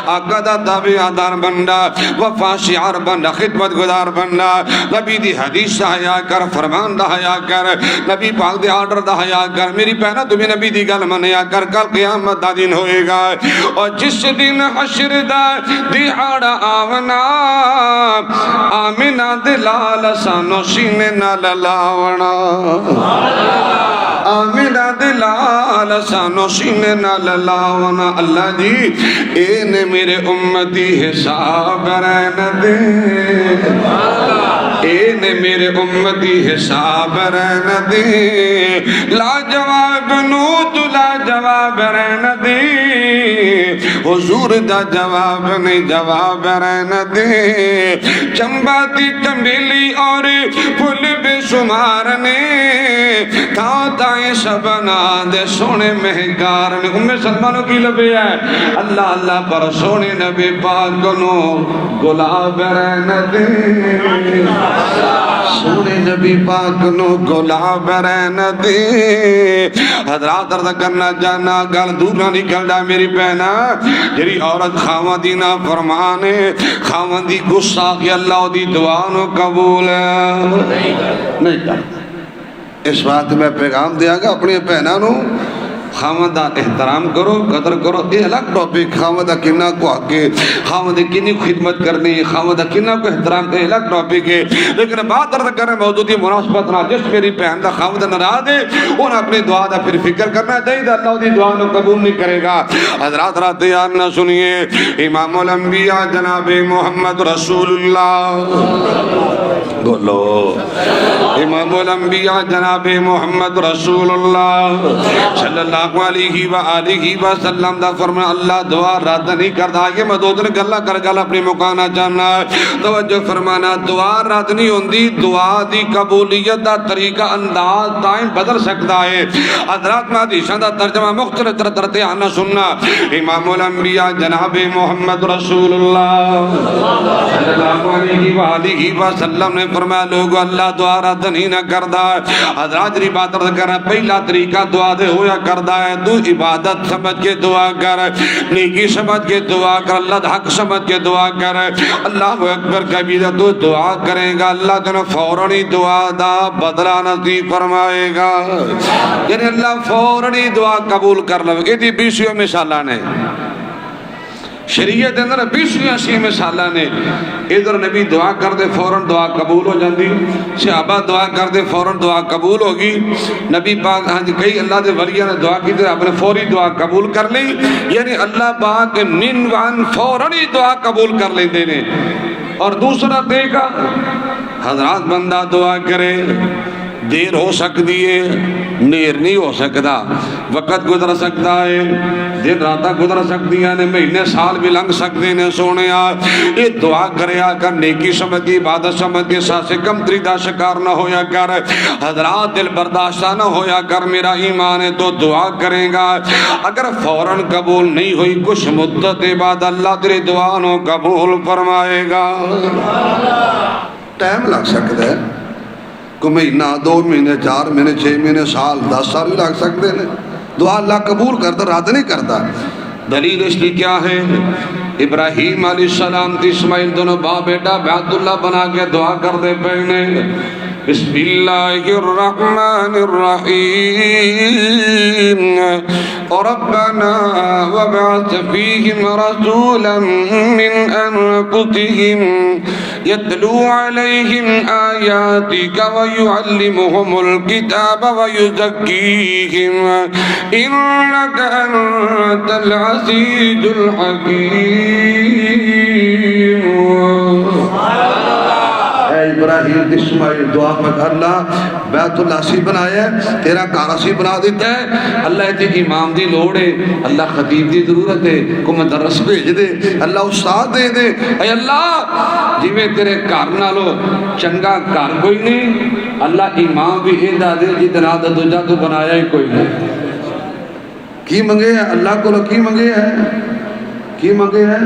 آقا دا تابعدار بندا وفا شعار بندا خدمت گزار بندا نبی دی حدیث دا حیا کر فرمان دا حیا کر نبی پاک دے آرڈر دا حیا کر میری بہنا تمہیں نبی دی گل منیا کر کل قیامت دا دن ہوئے گا اور جس دن حشر دا دیہاڑا آونا آمینہ دلال سانو سینے نال لاونا آمینہ دلال سانو سینے نال لاونا اللہ جی این میرے امتی حساب رہن دے این میرے امتی حساب رہن دے لا جواب نو تو لا جواب رہن دے حضور دا جواب نہیں جواب رہن دے چمباتی چمبیلی اور پھول بے شمار نے تھاؤتائیں شبنا دے سونے مہنگار نے ام سلمانوں کی لبے ہے اللہ اللہ پر سونے نبی پاک نو گلاب رہن دے سونے نبی پاک نو گلاب رہن دے حضرات عرض کرنا جانا گل دور نہ نکلنا میری بہنا جری عورت خامدینہ فرمانے خامدی گستاخی اللہ دی دعا نو قبول نہیں کرتا اس بات میں پیغام دیا گا اپنی بہنوں نو خامد دا احترام کرو قدر کرو یہ الگ ٹاپک خامد دا کنہ کو آگے خامد دا کنی کو خدمت کرنی خامد دا کنہ کو احترام کرنی الگ ٹاپک ہے لیکن بات درد کرنے موجودی مناسبت نہ جس میری بہن دا خامد ناراض ہے انہیں اپنی دعا دا پھر فکر کرنا چاہیے اللہ دی دعا نو قبول نہیں کرے گا حضرات رات یاد نہ سنیے امام الانبیاء جناب محمد رسول اللہ بولو امام الانبیاء جناب محمد رسول اللہ صلی اللہ علیہ وآلہ وسلم دا فرمان اللہ دعا رد نہیں کرتا آگے میں دو دن گلہ کر گل اپنی مکانہ جاننا توجہ فرمانا دعا رد نہیں ہوندی دعا دی قبولیت دا طریقہ انداز دائم بدل سکتا ہے حضرات میں حدیثاں دا ترجمہ مختلف ترتے آنا سننا امام الانبیاء جناب محمد رسول اللہ صلی اللہ علیہ وآلہ وسلم نے فرمایا لوگو اللہ دعا رد نہیں نہ کردا حضرات ری بات رد کرنا پہلا طریقہ دعا دے ہویا کردا ہے تو عبادت سمجھ کے دعا کر نیکی سمجھ کے دعا کر اللہ دا حق سمجھ کے دعا کر اللہ اکبر کبیرہ تو دعا کرے گا اللہ تنہا فوراً دعا دا بدلہ نصیب فرمائے گا یعنی اللہ فوراً دعا قبول کر لو یہ دی 20 مثالہ نے شریعت اندر 20 مثالہ نے ادھر نبی دعا کر دے فوراً دعا قبول ہو جاندی صحابہ دعا کر دے فوراً دعا قبول ہوگی نبی پاک ہاں جی کئی اللہ دے ولیہ نے دعا کی دے اپنے فوری دعا قبول کر لی یعنی اللہ پاک ننوان فوراً دعا قبول کر لیں دینے اور دوسرا دیکھا حضرات بندہ دعا کرے دیر ہو سکتی ہے نیر نہیں ہو سکتا وقت گزر سکتا ہے دن راتہ گزر سکتی ہیں مہینے سال بھی لنگ سکتے ہیں سونے یہ دعا کرے آ کر نیکی سمجھ کی عبادت سمجھ کے ساتھ سے کم تریدہ شکار نہ ہویا کر حضرات دل برداشتہ نہ ہویا کر میرا ایمان ہے تو دعا کریں گا اگر فوراً قبول نہیں ہوئی کچھ مدت بعد اللہ تیرے دعا نو قبول فرمائے گا ٹائم لگ سکتا ہے کوئی مہینہ 2 مہینے 4 مہینے 6 مہینے سال 10 سال بھی لگ سکتے ہیں دعا اللہ قبول کرتا رد نہیں کرتا دلیل اس کی کیا ہے ابراہیم علیہ السلام تی اسماعیل دونوں باپ بیٹا بیت اللہ بنا کے دعا کر دے پہنے بسم اللہ الرحمن الرحیم ربنا وبعث فیہم رسولا من انفسہم يتلو عليهم آياتك ويعلمهم الكتاب ويزكيهم إنك أنت العزيز الحكيم ابراہیم اسماعیل دعا پہ اللہ بیت اللہ سی بنایا ہے تیرا کارا سی بنا دیتا ہے اللہ تے امام دی لوڑ ہے اللہ خطیب دی ضرورت ہے کو مدرس بھیج دے اللہ استاد دے دے اے اللہ جی میں تیرے کار نالو چنگا کار کوئی نہیں اللہ امام بھی ایدہ دے جتنا دا دوجہ تو بنایا ہی کوئی نہیں کی منگے ہے اللہ کو کی منگے ہے کی منگے ہے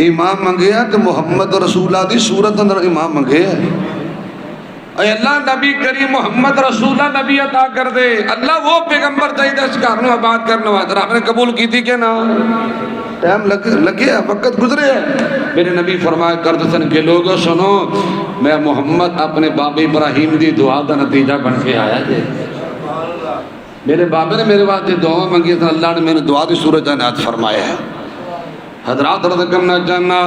امام منگے ہے تو محمد رسول اللہ دی صورت اندر امام منگے ہے اے اللہ نبی کریم محمد رسول اللہ نبی عطا کر دے، اللہ وہ پیغمبر چاہیے اس کارنوں آباد کرنے والا آپ نے قبول کی تھی کہ نہ؟ ٹائم لگے ہے، وقت گزرے ہے۔ میرے نبی فرمایا کرتے سن کہ لوگوں سنو، میں محمد اپنے باب ابراہیم دی دعا دا نتیجہ بن کے آیا جے۔ میرے بابے نے میرے واسطے دعا منگی تھا، اللہ نے میرے دعا دی صورت عنایت فرمایا ہے۔ حضرات رضا کرنا چاہنا،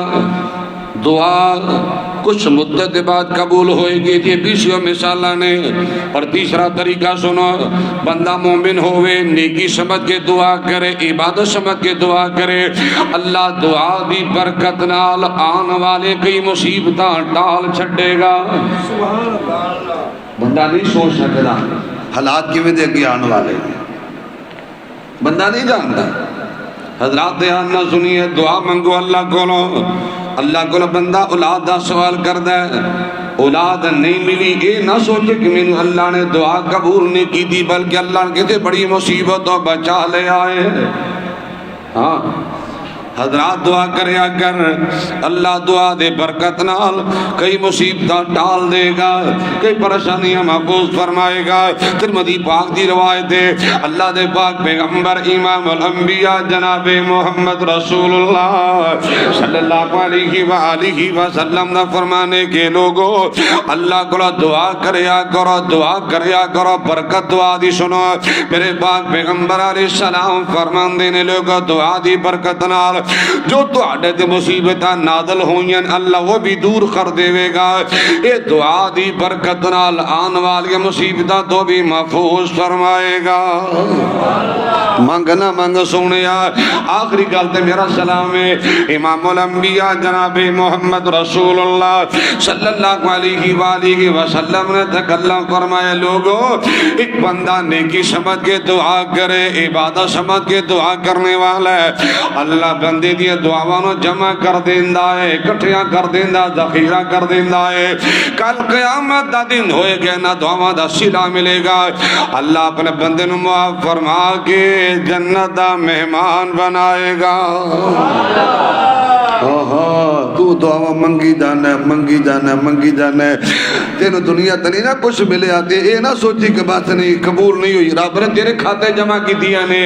دعا کچھ مدت بعد قبول ہوئے گی، یہ بیسیوں مثالہ نے۔ اور تیسرا طریقہ سنو، بندہ مومن ہوئے، نیکی سمجھ کے دعا کرے، عبادت سمجھ کے دعا کرے، اللہ دعا دی برکت نال آن والے کئی مصیبتاں ٹال چھڑے گا۔ بندہ نہیں سوچ سکتا حالات کی میں دیکھ آن والے، بندہ نہیں جانتا۔ حضرات دھیان نہ سنیے، دعا منگو اللہ کو، اللہ کو بندہ اولاد دا سوال کردہ ہے، اولاد نہیں ملی، یہ نہ سوچے کہ میں اللہ نے دعا قبول نہیں کی دی، بلکہ اللہ نے کہتے بڑی مصیبتوں بچا لے آئے۔ ہاں حضرات دعا کریا کر، اللہ دعا دے برکت نال کئی مصیبتاں ٹال دے گا، کئی پریشانیاں محفوظ فرمائے گا۔ ترمذی پاک دی روایت ہے، اللہ دے پاک پیغمبر امام الانبیاء جناب محمد رسول اللہ صلی اللہ علیہ وآلہ وسلم نے فرمانے کے لوگوں اللہ کو دعا کریا کرو، دعا کریا کرو، برکت دعا دی سنو۔ میرے پاک پیغمبر علیہ السلام فرمان دینے لوگوں دعا دی برکت نال جو تو عدد مصیبتاں نازل ہوئیں اللہ وہ بھی دور کر دے گا، اے دعا دی برکت نال آن والی مصیبتاں تو بھی محفوظ فرمائے گا۔ مانگنا مانگ سونیا، آخری گلتے میرا سلام ہے امام الانبیاء جناب محمد رسول اللہ صلی اللہ علیہ وآلہ وسلم نے تکلم فرمایا، لوگوں ایک بندہ نیکی سمجھ کے دعا کرے، عبادت سمجھ کے دعا کرنے والا ہے، اللہ بندے دیا دعاوانوں جمع کر دیندہ ہے، کٹھیاں کر دیندہ، ذخیرہ کر دیندہ ہے۔ کل قیامت دا دن ہوئے گے نہ دعاواں دا صلہ ملے گا، اللہ اپنے بندے نو معاف فرما کے جنت دا مہمان بنائے گا۔ تو دعا منگی جانا ہے، منگی جانا ہے، منگی جانا ہے، تینوں دنیا تنی نہ کچھ ملے آتے، اے نہ سوچی کہ بات نہیں قبول نہیں ہوئی، رب نے تیرے کھاتے جمع کی دیا نے،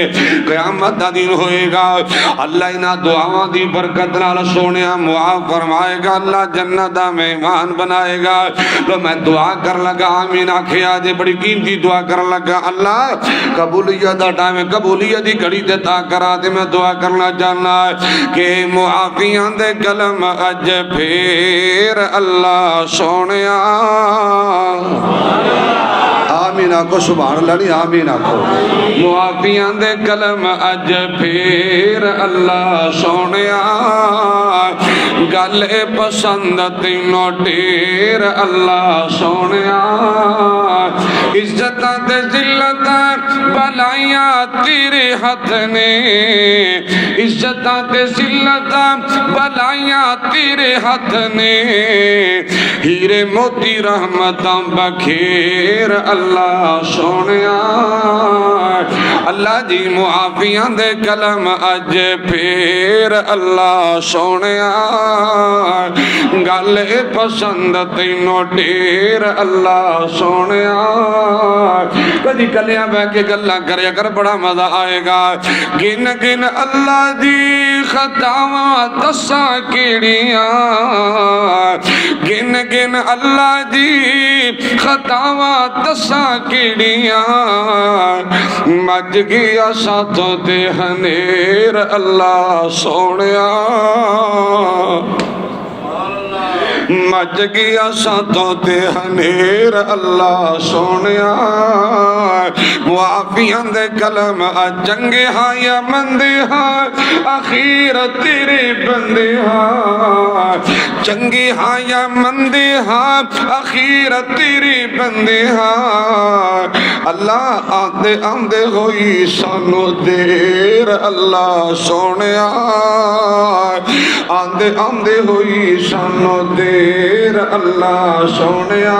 قیامت دا دن ہوئے گا، اللہ انہاں دعاواں دی برکت نال سونیا معاف فرمائے گا، اللہ جنت دا مہمان بنائے گا۔ تو میں دعا کر لگا آمین آکھیا جے، بڑی قیمتی دعا کر لگا، اللہ قبولیت دا ٹائم ہے، قبولیت دی گھڑی تے تا کرا دے، میں دعا کرنا چاہنا کہ معافیاں دے کلم اج پھر اللہ سونیا۔ آمین آکھو، سبحان اللہ نہیں آمین آکھو۔ معافیاں دے کلم اج پھر اللہ سونیا، گلے پسند تینوں ٹیر اللہ سونیا، عزتاں تے ذلتاں بلائیاں تیرے ہاتھ نے، عزتاں تے ذلتاں بلائیاں تیرے ہاتھ نے، ہیرے موتی رحمتاں بکھیر اللہ سونیا۔ اللہ جی معافیاں دے کلم اج پھر اللہ سونیا، گلے پسند تینوں ڈیر اللہ سونیا۔ کدی کلیاں بہ کے گلاں کریا کر، بڑا مزہ آئے گا۔ گن گن اللہ دی خطاواں دساں کیڑیاں، گن گن اللہ دی خطاواں دساں کیڑیاں، مج گیا ساتھوں تے ہنیر اللہ سونیا، مج گیا ساتھوں تے ہنیر اللہ سونیا۔ معافیاں دے کلم چنگے ہاں یا مندے ہاں، اخیر تیرے بندے ہاں، چنگے ہاں یا مندے ہاں، اخیر تیرے بندے ہاں۔ اللہ آندے آندے ہوئی سانو دیر اللہ سونیا، آندے آندے ہوئی سانو دیر اللہ سونیا۔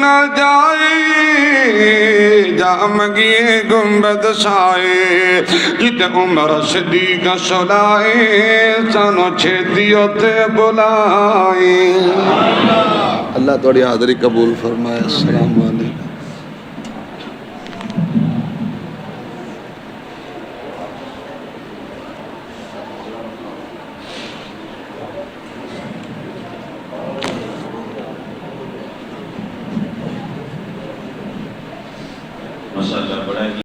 نہ جائے جامگی گنبد شائے جت عمر صدیق سلائے سانو چھتیوں تے بلائے اللہ توڑی حاضری قبول فرمائے السلام علیکم ماشاءاللہ بڑا